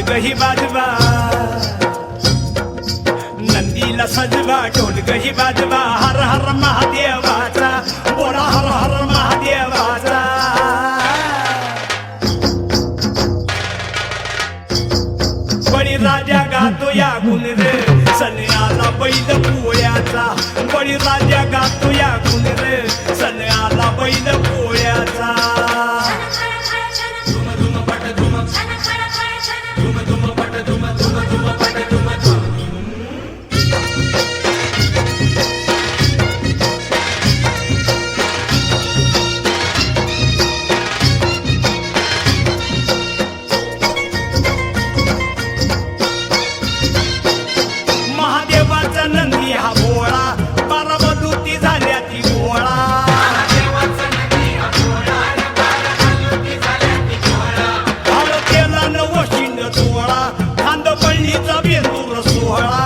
गही वाजवा नंदीला सजवा ढोल गही वाजवा हर हर महादेवाचा बोला हर हर महादेवाचा बळीराजा गातो या गुण रे सण आला बैल पोळ्याचा बळीराजा गातो या गुण रे सण आला बैल पोळ्याचा महादेवाचा नंदी हा भोळा बारामधूती झाल्या ती भोळा हळतेला नवशिंड सोहळा खांद पळणीचा बेंदूर सोहळा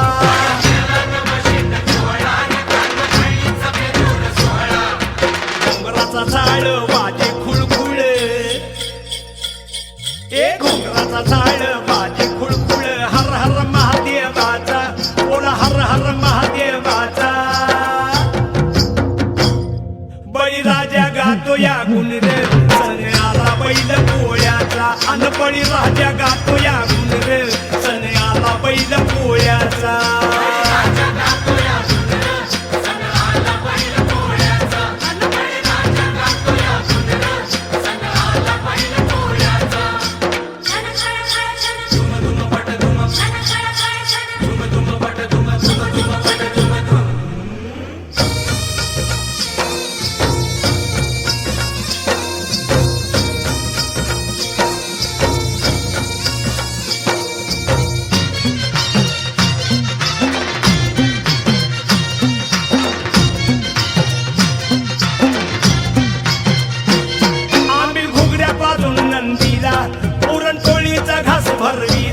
घोंगराचा झाड वाजे खुळखुळ घोंगराचा झाड वाजे खुळखुळ हर हर महादेवाचा बोला हर हर महादेवाचा बळीराजा गातो या गुण रे सण आला बैल पोळ्याचा अन बळीराजा गातो या गुण रे सण आला बैल पोळ्याचा पुरणपोळीचा घास भरवी